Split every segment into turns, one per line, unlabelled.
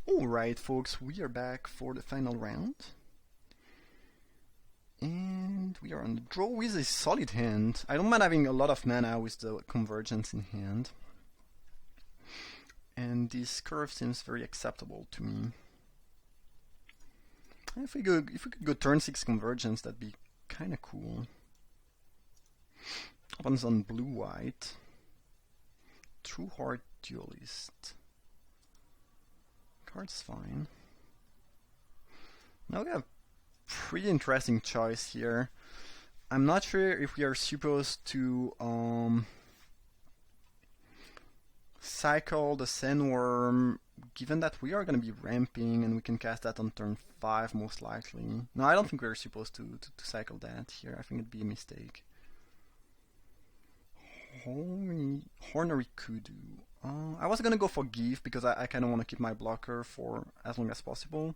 Alright folks, we are back for the final round. And we are on the draw with a solid hand. I don't mind having a lot of mana with the convergence in hand. And this curve seems very acceptable to me. If we could go turn 6 convergence, that'd be kinda cool. Opens on blue-white. True Heart Duelist. Card's fine. Now we have pretty interesting choice here. I'm not sure if we are supposed to cycle the Sandworm, given that we are going to be ramping and we can cast that on turn 5 most likely. No, I don't think we're supposed to cycle that here. I think it'd be a mistake. Hornery Kudu. I was gonna go for Give because I kind of want to keep my blocker for as long as possible.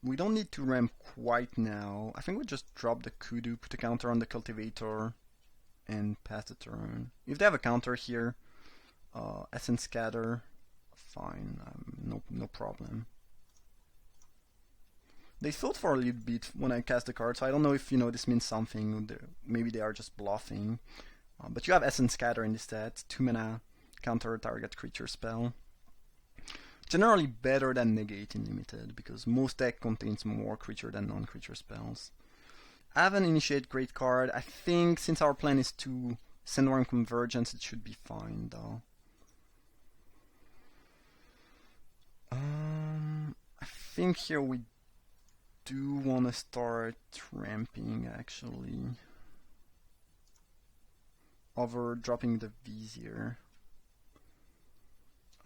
We don't need to ramp quite now. I think we'll just drop the Kudu, put a counter on the Cultivator, and pass the turn. If they have a counter here, Essence Scatter, fine, no problem. They thought for a little bit when I cast the card, so I don't know if this means something. Maybe they are just bluffing. But you have Essence Scatter in this set, 2 mana, counter target creature spell. Generally better than Negate in Limited, because most deck contains more creature than non-creature spells. I have an Initiate Great card. I think since our plan is to Sandworm Convergence, it should be fine though. I think here we do want to start ramping actually. Over dropping the Vizier.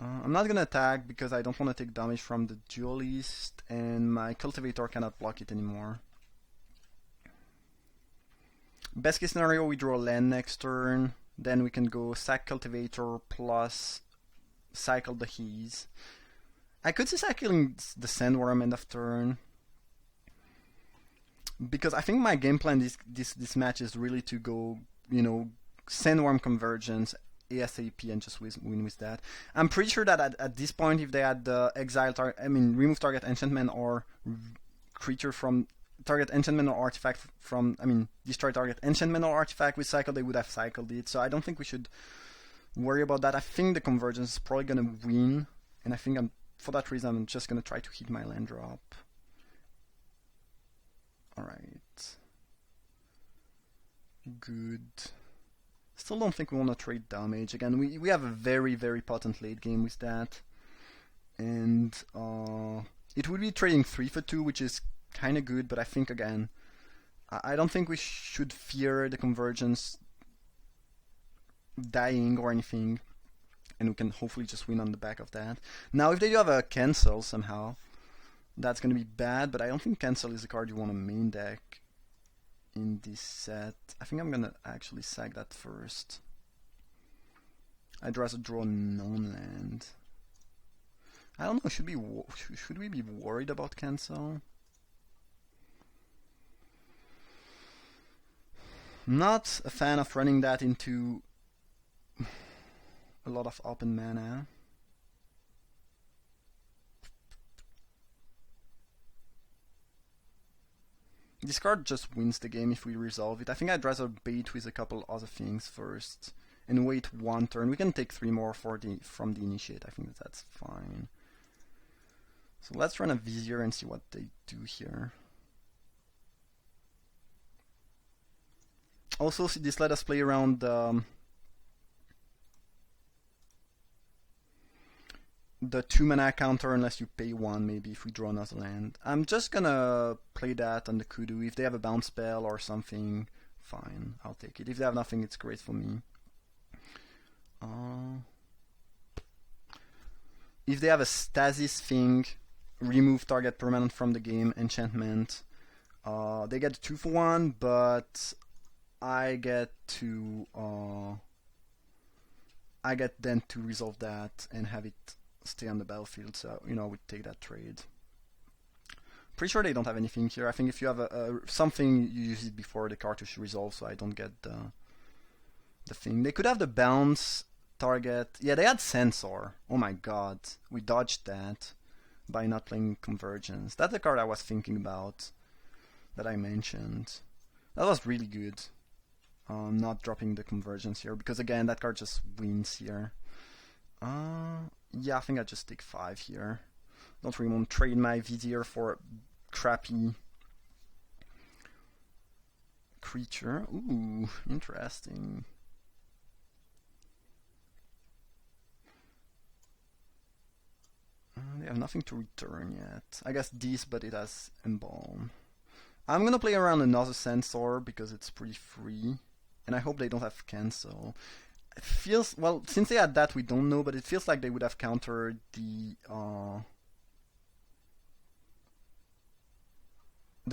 I'm not gonna attack because I don't want to take damage from the Duelist, and my Cultivator cannot block it anymore. Best case scenario, we draw land next turn, then we can go sack Cultivator plus cycle the Hees. I could see cycling the Sandworm end of turn, because I think my game plan this match is really to go, Sandworm Convergence ASAP and just win with that. I'm pretty sure that at this point, if they had the remove target enchantment or creature from target enchantment or artifact from, destroy target enchantment or artifact with cycle, they would have cycled it. So I don't think we should worry about that. I think the convergence is probably gonna win, and I think for that reason I'm just gonna try to hit my land drop. Alright. Good. Still don't think we want to trade damage. Again, we have a very, very potent late game with that. And it would be trading 3 for 2, which is kind of good, but I think, again, I don't think we should fear the convergence dying or anything. And we can hopefully just win on the back of that. Now, if they do have a cancel somehow, that's going to be bad, but I don't think cancel is a card you want to main deck in this set. I think I'm gonna actually sack that first. I'd rather draw non-land. I don't know, should we be worried about cancel? Not a fan of running that into a lot of open mana. This card just wins the game if we resolve it. I think I'd rather bait with a couple other things first and wait 1 turn. We can take 3 more from the Initiate. I think that's fine. So let's run a Vizier and see what they do here. Also, this let us play around the 2 mana counter unless you pay 1, maybe if we draw another land. I'm just gonna play that on the Kudu. If they have a bounce spell or something, fine, I'll take it. If they have nothing, it's great for me. If they have a stasis thing, remove target permanent from the game, enchantment, they get 2 for 1, but I get then to resolve that and have it stay on the battlefield, so we take that trade. Pretty sure they don't have anything here. I think if you have a something, you use it before the cartouche resolve, so I don't get the thing. They could have the bounce target. Yeah, they had sensor. Oh my god, we dodged that by not playing convergence. That's the card I was thinking about that I mentioned. That was really good. Not dropping the convergence here because again that card just wins here. Yeah, I think I just take 5 here. Don't really want to trade my Vizier for a crappy creature. Ooh, interesting. They have nothing to return yet. I guess this, but it has Embalm. I'm gonna play around another Sensor because it's pretty free. And I hope they don't have cancel. It feels, well, since they had that we don't know, but it feels like they would have countered the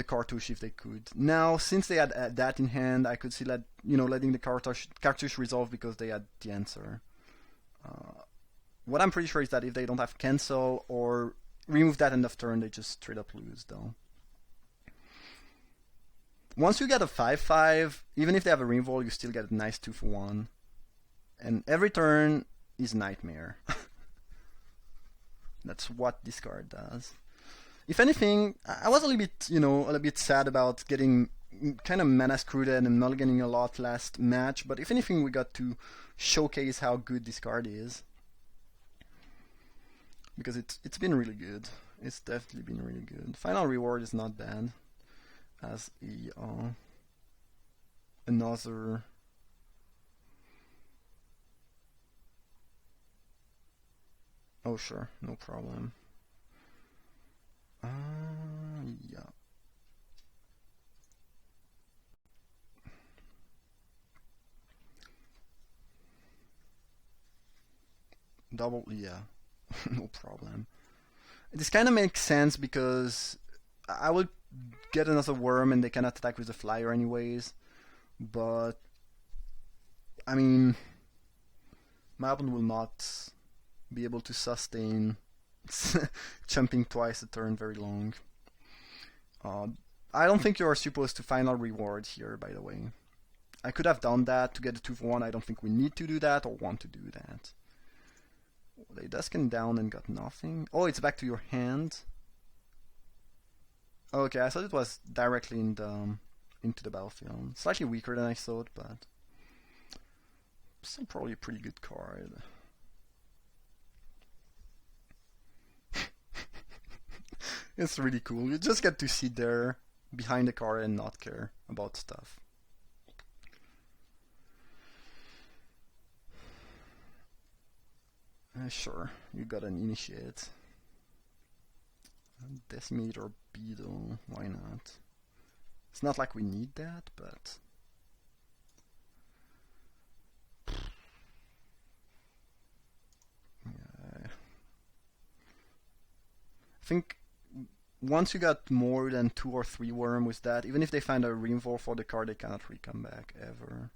cartouche if they could. Now, since they had that in hand, I could see that, letting the cartouche resolve because they had the answer. What I'm pretty sure is that if they don't have cancel or remove that end of turn, they just straight up lose, though. Once you get a 5/5, even if they have a reroll, you still get a nice 2-for-1. And every turn is nightmare. That's what this card does. If anything, I was a little bit sad about getting kind of mana screwed and mulliganing a lot last match, but if anything, we got to showcase how good this card is. Because it's been really good. It's definitely been really good. Final Reward is not bad. As another oh sure, no problem. Yeah. Double, yeah. No problem. This kind of makes sense because I will get another worm and they cannot attack with a flyer anyways. But I mean, my opponent will not be able to sustain jumping twice a turn very long. I don't think you are supposed to final reward here, by the way. I could have done that to get a 2-for-1. I don't think we need to do that or want to do that. They Duskin down and got nothing. Oh, it's back to your hand. Okay, I thought it was directly into the battlefield. Slightly weaker than I thought, but still probably a pretty good card. It's really cool. You just get to sit there behind the card and not care about stuff. Sure, you got an initiate. Decimate or Beetle, why not? It's not like we need that, but yeah. I think once you got more than 2 or 3 worm with that, even if they find a reinforce for the card, they cannot re-come back ever.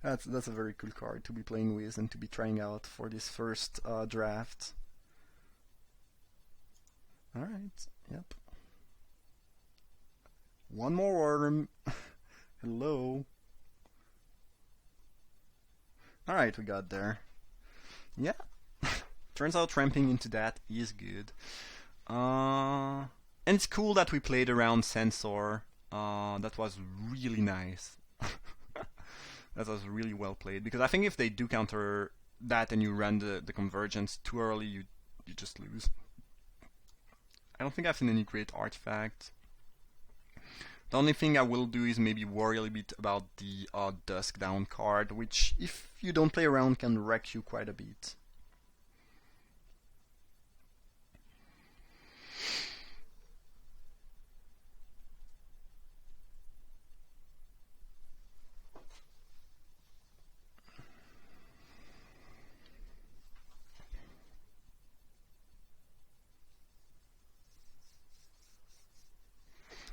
That's a very cool card to be playing with and to be trying out for this first draft. Alright, yep. One more worm. Hello. Alright, we got there. Yeah. Turns out ramping into that is good. And it's cool that we played around Sensor. That was really nice. That was really well played. Because I think if they do counter that and you run the convergence too early, you just lose. I don't think I've seen any great artifact. The only thing I will do is maybe worry a little bit about the Dusk Down card, which if you don't play around can wreck you quite a bit.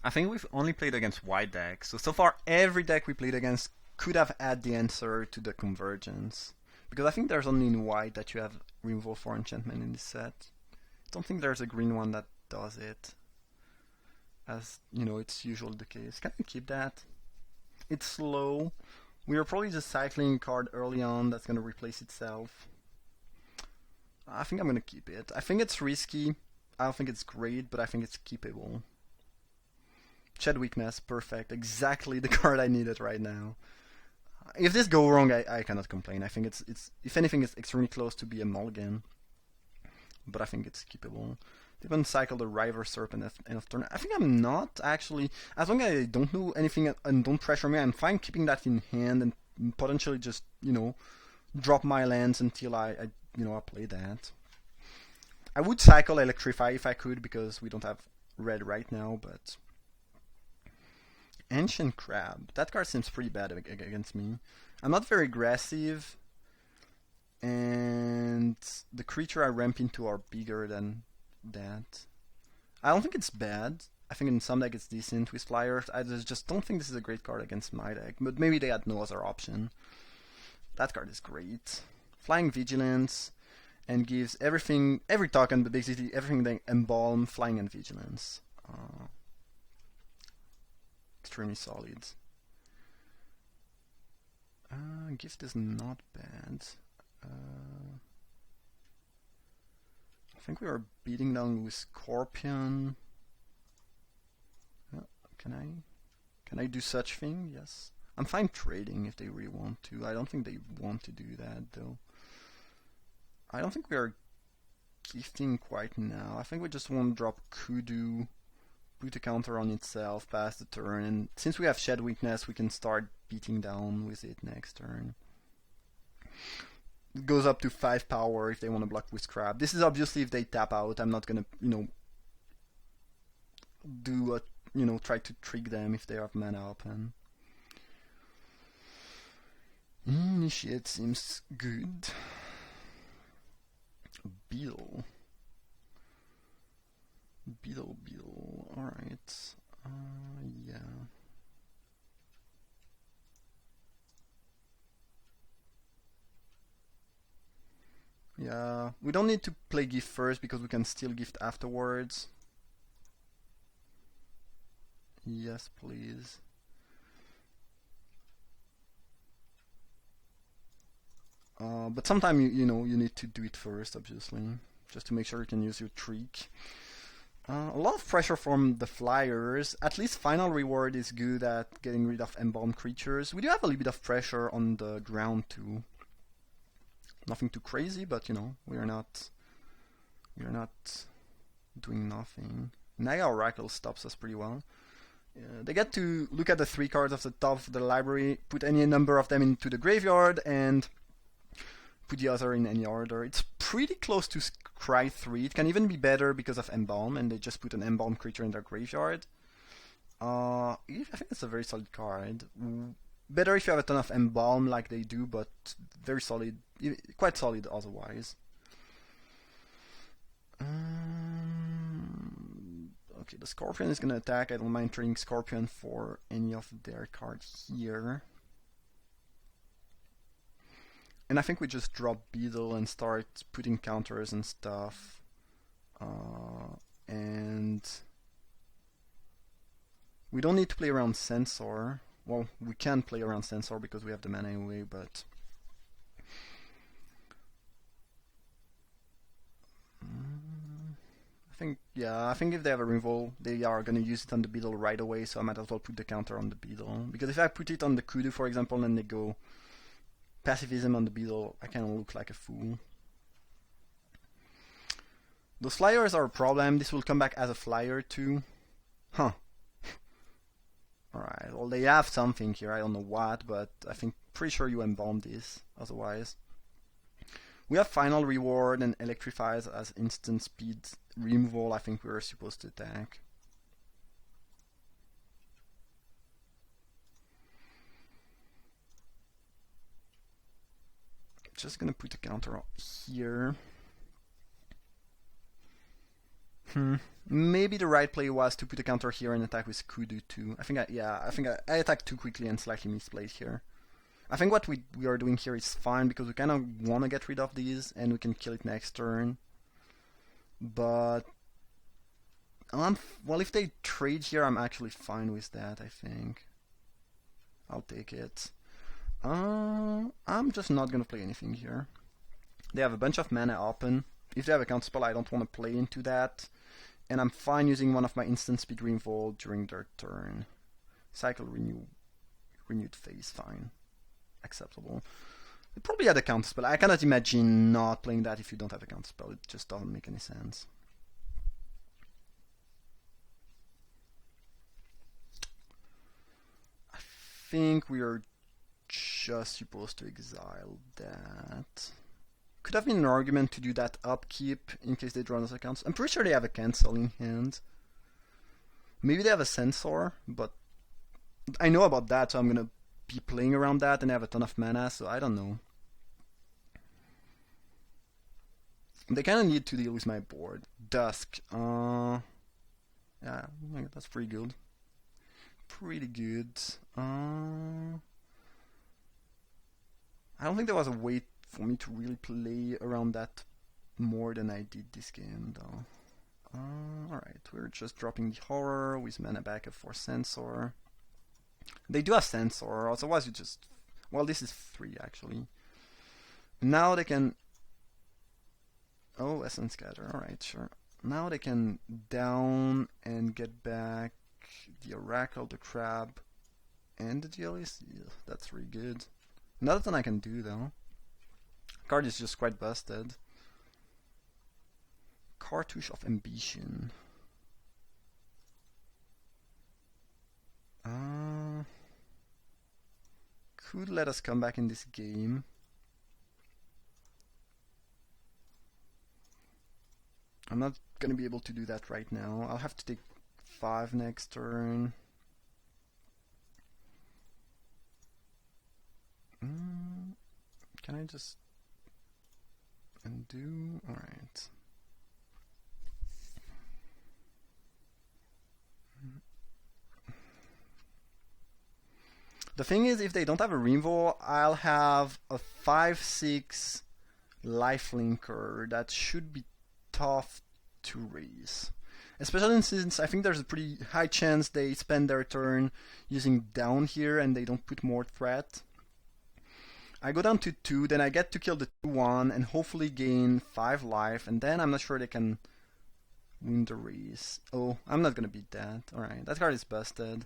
I think we've only played against white decks, so far every deck we played against could have had the answer to the convergence. Because I think there's only in white that you have removal for enchantment in this set. It's don't think there's a green one that does it, as you know, it's usually the case. Can I keep that? It's slow. We are probably just cycling a card early on that's gonna replace itself. I think I'm gonna keep it. I think it's risky. I don't think it's great, but I think it's keepable. Shed Weakness, perfect. Exactly the card I needed right now. If this go wrong, I cannot complain. I think it's if anything, it's extremely close to be a mulligan. But I think it's keepable. They can cycle the River Serpent at end of turn. I think I'm not, actually. As long as I don't do anything and don't pressure me, I'm fine keeping that in hand and potentially just, you know, drop my lands until I play that. I would cycle Electrify if I could, because we don't have red right now, but... Ancient Crab. That card seems pretty bad against me. I'm not very aggressive, and the creature I ramp into are bigger than that. I don't think it's bad. I think in some deck it's decent with flyers. I just don't think this is a great card against my deck, but maybe they had no other option. That card is great. Flying Vigilance, and gives everything, every token, but basically everything they embalm, Flying and Vigilance. Extremely solid. Gift is not bad. I think we are beating down with Scorpion. Can I do such thing? Yes. I'm fine trading if they really want to. I don't think they want to do that though. I don't think we are gifting quite now. I think we just want to drop Kudu, put a counter on itself, pass the turn, and since we have Shed Weakness, we can start beating down with it next turn. It goes up to 5 power if they want to block with Crab. This is obviously if they tap out. I'm not gonna, try to trick them if they have mana open. Initiate seems good. Beetle. Alright. Yeah. Yeah, we don't need to play gift first because we can still gift afterwards. Yes, please. But sometimes you need to do it first, obviously, just to make sure you can use your trick. A lot of pressure from the flyers. At least Final Reward is good at getting rid of embalmed creatures. We do have a little bit of pressure on the ground too. Nothing too crazy, but we are not doing nothing. Naya Oracle stops us pretty well. They get to look at the 3 cards of the top of the library, put any number of them into the graveyard, and put the other in any order. It's pretty close to Scry 3. It can even be better because of Embalm, and they just put an Embalm creature in their graveyard. I think it's a very solid card. Better if you have a ton of Embalm like they do, but very solid, quite solid otherwise. Okay, the Scorpion is going to attack. I don't mind trading Scorpion for any of their cards here. And I think we just drop Beetle and start putting counters and stuff. And we don't need to play around Censor. Well, we can play around Censor because we have the mana anyway, but... I think if they have a removal, they are going to use it on the Beetle right away, so I might as well put the counter on the Beetle. Because if I put it on the Kudu, for example, and they go Pacifism on the Beetle, I kind of look like a fool. Those flyers are a problem. This will come back as a flyer too. Huh. Alright, well they have something here, I don't know what, but I think pretty sure you embalm this, otherwise. We have Final Reward and Electrifies as instant speed removal. I think we were supposed to attack. Just gonna put a counter here. Maybe the right play was to put a counter here and attack with Kudu too. I think I attacked too quickly and slightly misplayed here. I think what we are doing here is fine because we kind of want to get rid of these and we can kill it next turn. But well, if they trade here, I'm actually fine with that. I think I'll take it. I'm just not gonna play anything here. They have a bunch of mana open. If they have a counterspell, I don't want to play into that. And I'm fine using one of my instant speed removal during their turn. Cycle renewed phase, fine. Acceptable. They probably had a counterspell. I cannot imagine not playing that if you don't have a counterspell. It just doesn't make any sense. I think we are just supposed to exile that. Could have been an argument to do that upkeep in case they draw another cancel. I'm pretty sure they have a cancel in hand. Maybe they have a Censor, but I know about that, so I'm gonna be playing around that, and they have a ton of mana, so I don't know. They kind of need to deal with my board. Dusk. Yeah, that's pretty good. Pretty good. I don't think there was a way for me to really play around that more than I did this game, though. Alright, we're just dropping the horror with mana backup for Censor. They do have Censor, otherwise you just... Well, this is 3 actually. Now they can... Oh, Essence Scatter, alright, sure. Now they can down and get back the Oracle, the Crab, and the Duelist. Yeah, that's really good. Nothing I can do though. Card is just quite busted. Cartouche of Ambition. Could let us come back in this game. I'm not gonna be able to do that right now. I'll have to take 5 next turn. Can I just undo? Alright. The thing is, if they don't have a removal, I'll have a 5/6 lifelinker that should be tough to raise. Especially since I think there's a pretty high chance they spend their turn using down here and they don't put more threat. I go down to 2, then I get to kill the 2/1 and hopefully gain 5 life, and then I'm not sure they can win the race. Oh, I'm not gonna beat that. Alright, that card is busted.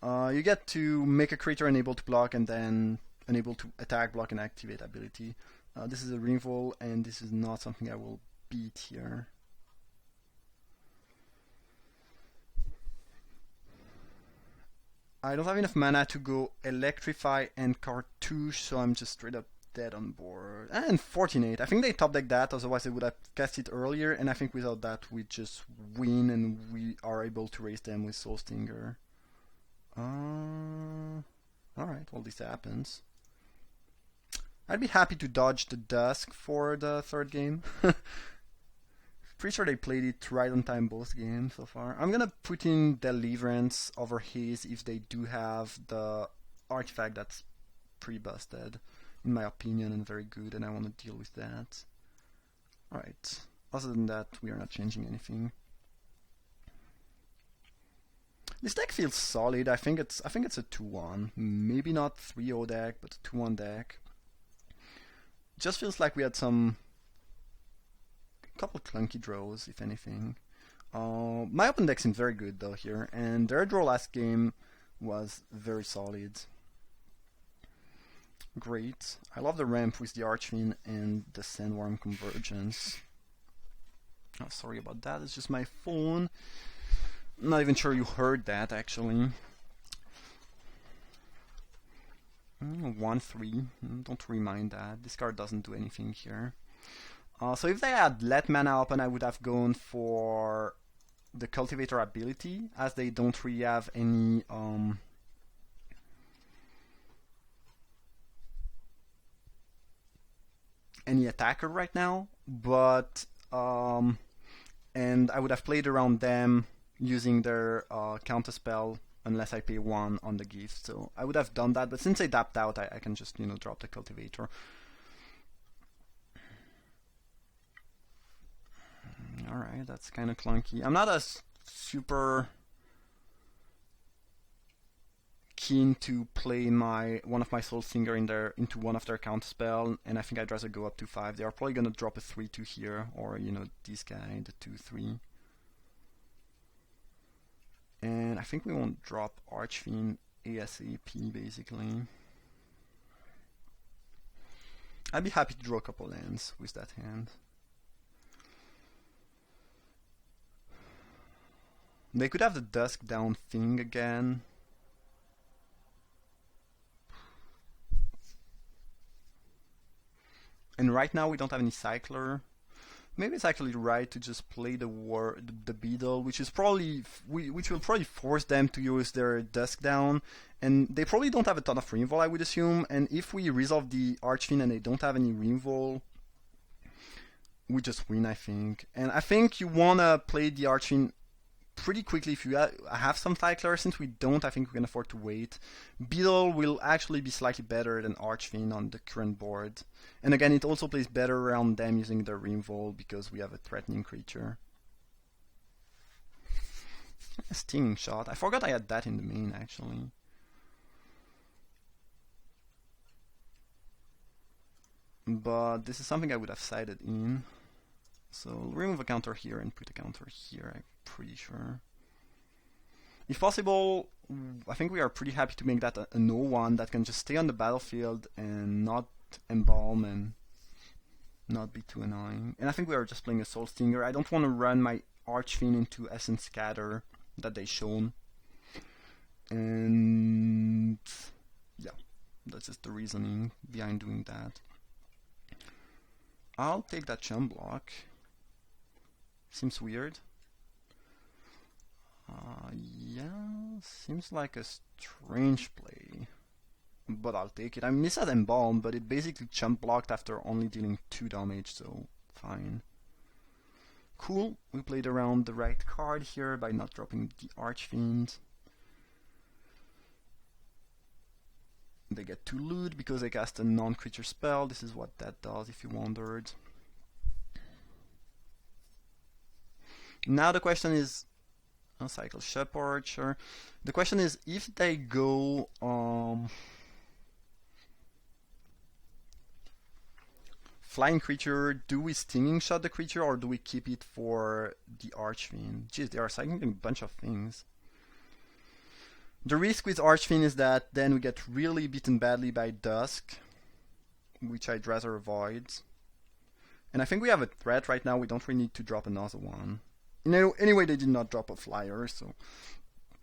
You get to make a creature unable to block and then unable to attack, block, and activate ability. This is a removal, and this is not something I will beat here. I don't have enough mana to go Electrify and Cartouche, so I'm just straight up dead on board. And 14-8. I think they top deck that, otherwise they would have cast it earlier, and I think without that we just win and we are able to raise them with Soul Stinger. Alright, well, this happens. I'd be happy to dodge the Dusk for the 3rd game. Pretty sure they played it right on time both games so far. I'm gonna put in Deliverance over Haze if they do have the artifact that's pretty busted, in my opinion, and very good, and I want to deal with that. Alright, other than that, we are not changing anything. This deck feels solid. I think it's a 2-1. Maybe not 3-0 deck, but a 2-1 deck. It just feels like we had some couple clunky draws, if anything. My open deck seems very good though here, and their draw last game was very solid. Great. I love the ramp with the Archfiend and the Sandworm Convergence. Oh, sorry about that. It's just my phone. Not even sure you heard that, actually. 1-3. Don't remind that. This card doesn't do anything here. So if they had let mana open, I would have gone for the Cultivator ability, as they don't really have any attacker right now. But and I would have played around them using their counterspell unless I pay 1 on the gift. So I would have done that, but since they tapped out, I can just, drop the Cultivator. Alright, that's kind of clunky. I'm not as super keen to play one of my Soul Singer into one of their counterspell, and I think I'd rather go up to 5. They are probably gonna drop a 3-2 here, or this guy, the 2-3. And I think we won't drop Archfiend ASAP basically. I'd be happy to draw a couple lands with that hand. They could have the Dusk Down thing again. And right now we don't have any Cycler. Maybe it's actually right to just play the Beetle, which will probably force them to use their Dusk Down, and they probably don't have a ton of removal, I would assume. And if we resolve the Archfiend and they don't have any removal, we just win, I think. And I think you wanna play the Archfiend pretty quickly if you have some Cycler. Since we don't, I think we can afford to wait. Beetle will actually be slightly better than Archfiend on the current board. And again, it also plays better around them using their removal because we have a threatening creature. A Stinging Shot. I forgot I had that in the main, actually. But this is something I would have sided in. So remove a counter here and put a counter here, I'm pretty sure. If possible, I think we are pretty happy to make that a 0-1 that can just stay on the battlefield and not embalm and not be too annoying. And I think we are just playing a Soul Stinger. I don't want to run my Archfiend into Essence Scatter that they shown. And yeah, that's just the reasoning behind doing that. I'll take that Chum Block. Seems weird. Yeah, seems like a strange play. But I'll take it. I miss at Embalm, but it basically Chump blocked after only dealing 2 damage, so fine. Cool, we played around the right card here by not dropping the Archfiend. They get to loot because they cast a non-creature spell. This is what that does, if you wondered. Now the question is, cycle Shepherd, sure. The question is, if they go flying creature, do we Stinging Shot the creature or do we keep it for the Archfiend? Jeez, they are cycling a bunch of things. The risk with Archfiend is that then we get really beaten badly by Dusk, which I'd rather avoid. And I think we have a threat right now, we don't really need to drop another one. Anyway, they did not drop a flyer, so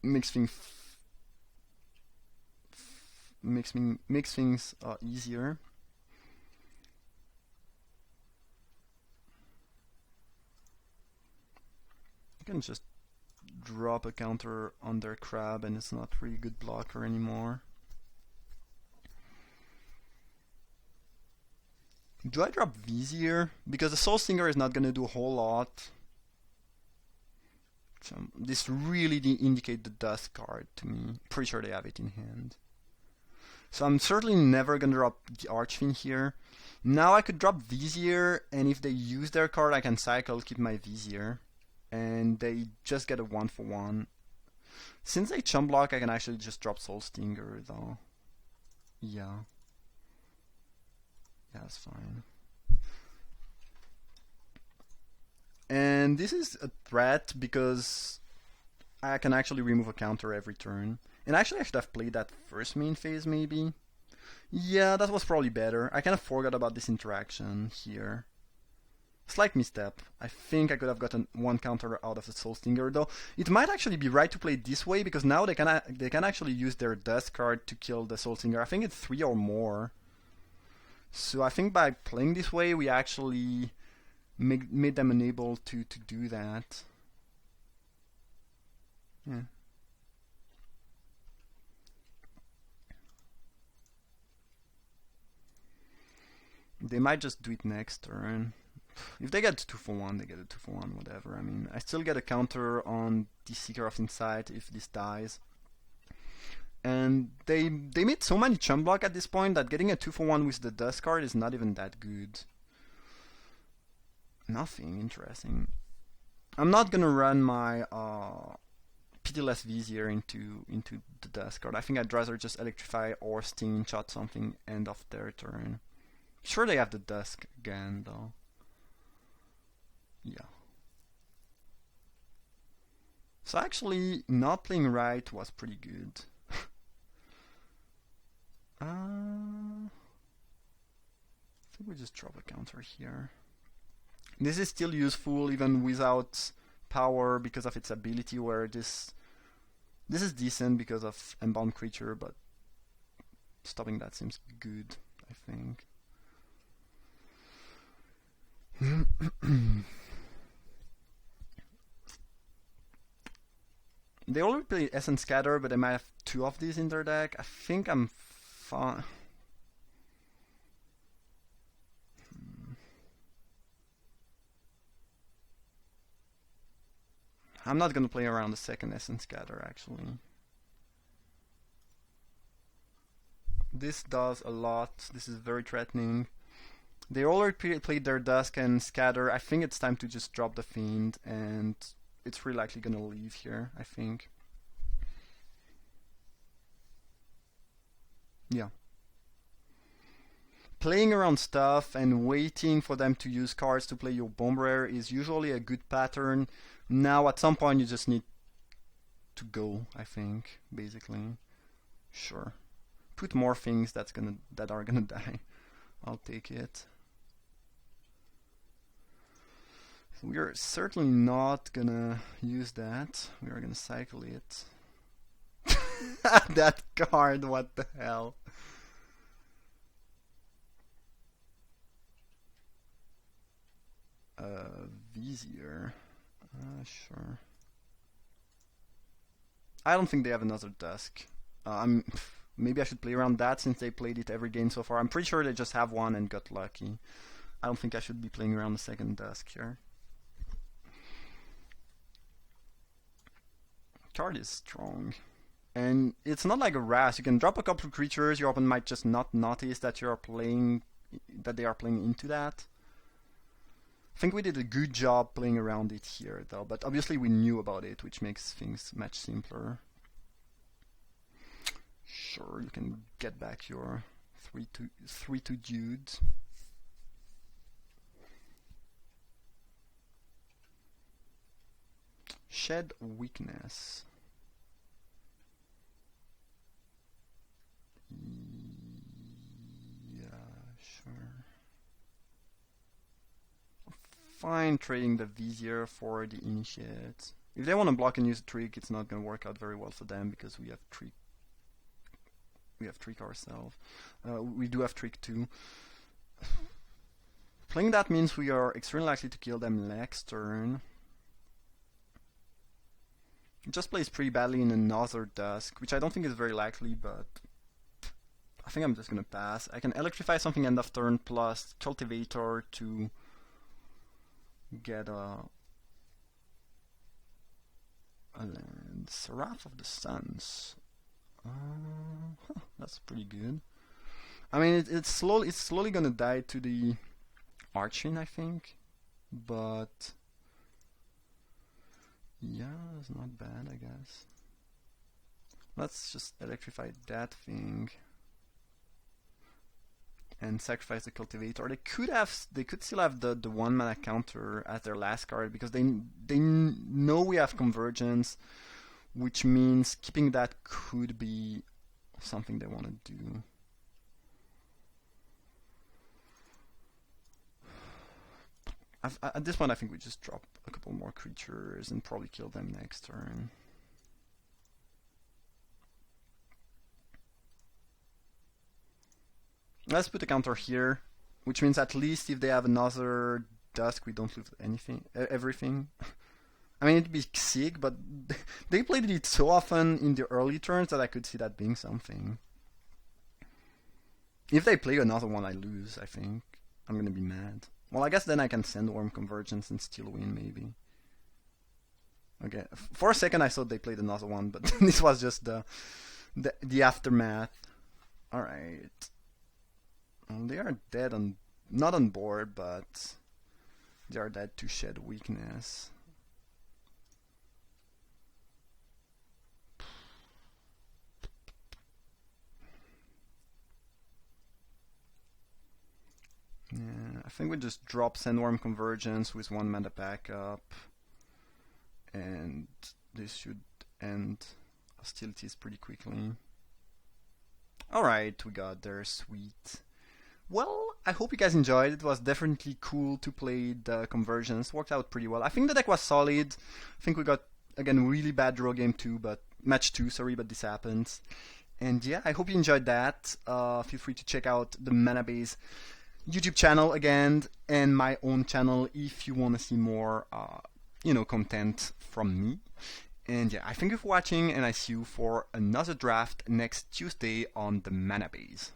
makes things easier. I can just drop a counter on their crab and it's not really good blocker anymore. Do I drop Vizier? Because the Soul Singer is not gonna do a whole lot. This really didn't indicate the Dusk card to me. Pretty sure they have it in hand. So I'm certainly never gonna drop the Archfiend here. Now I could drop Vizier, and if they use their card I can cycle, keep my Vizier. And they just get a 1-for-1. Since they chump block, I can actually just drop Soul Stinger though. Yeah. Yeah, that's fine. And this is a threat because I can actually remove a counter every turn. And actually I should have played that first main phase maybe. Yeah, that was probably better. I kind of forgot about this interaction here. Slight misstep. I think I could have gotten one counter out of the Soul Stinger though. It might actually be right to play it this way because now they can actually use their Dusk card to kill the Soul Stinger. I think it's 3 or more. So I think by playing this way we actually made them unable to do that. Yeah. They might just do it next turn. If they get 2-for-1, they get a 2-for-1, whatever. I mean, I still get a counter on the Seeker of Insight if this dies. And they made so many chump block at this point that getting a 2-for-1 with the Dusk card is not even that good. Nothing interesting. I'm not gonna run my pitiless vizier into the dust card. I think I'd rather just electrify or sting shot something end of their turn. Sure, they have the dusk again though. Yeah. So actually, not playing right was pretty good. I think we just drop a counter here. This is still useful even without power because of its ability, where this is decent because of Embalmed Creature, but stopping that seems good, I think. They already play Essence Scatter, but they might have two of these in their deck. I think I'm fine. I'm not gonna play around the second Essence Scatter actually. This does a lot. This is very threatening. They already played their Dusk and Scatter. I think it's time to just drop the Fiend, and it's really likely gonna leave here, I think. Yeah. Playing around stuff and waiting for them to use cards to play your Bomb Rare is usually a good pattern. Now, at some point, you just need to go, I think, basically. Sure. Put more things that are gonna die. I'll take it. We are certainly not gonna use that. We are gonna cycle it. That card, what the hell? Vizier. Sure. I don't think they have another Dusk. Maybe I should play around that since they played it every game so far. I'm pretty sure they just have one and got lucky. I don't think I should be playing around the second Dusk here. Card is strong. And it's not like a Ras. You can drop a couple of creatures, your opponent might just not notice that they are playing into that. I think we did a good job playing around it here though, but obviously we knew about it, which makes things much simpler. Sure, you can get back your 3/2 dude. Shed Weakness. Yeah, sure. Fine trading the Vizier for the Initiate. If they want to block and use a trick, it's not going to work out very well for them because we have trick. We have trick ourselves. We do have trick too. Playing that means we are extremely likely to kill them next turn. It just plays pretty badly in another Dusk, which I don't think is very likely, but I think I'm just gonna pass. I can electrify something end of turn plus Cultivator to get a land. Seraph of the Suns. That's pretty good. I mean, it's slowly gonna die to the Archon, I think, but yeah, it's not bad, I guess. Let's just electrify that thing and sacrifice the Cultivator. They could still have the 1-mana counter as their last card because they know we have Convergence, which means keeping that could be something they want to do. At this point, I think we just drop a couple more creatures and probably kill them next turn. Let's put a counter here, which means at least if they have another Dusk, we don't lose everything. I mean, it'd be sick, but they played it so often in the early turns that I could see that being something. If they play another one, I lose, I think. I'm gonna be mad. Well, I guess then I can Sandworm Convergence and still win, maybe. Okay, for a second I thought they played another one, but this was just the aftermath. Alright. Well, they are dead not on board, but they are dead to Shed Weakness. think we just drop Sandworm Convergence with 1 mana backup, and this should end hostilities pretty quickly. Alright, we got there, sweet. Well, I hope you guys enjoyed. It was definitely cool to play the Convergence. Worked out pretty well. I think the deck was solid. I think we got, again, really bad draw game 2, but match 2, sorry, but this happens. And yeah, I hope you enjoyed that. Feel free to check out the Manabase YouTube channel again, and my own channel if you want to see more, content from me. And yeah, I thank you for watching, and I see you for another draft next Tuesday on the Manabase.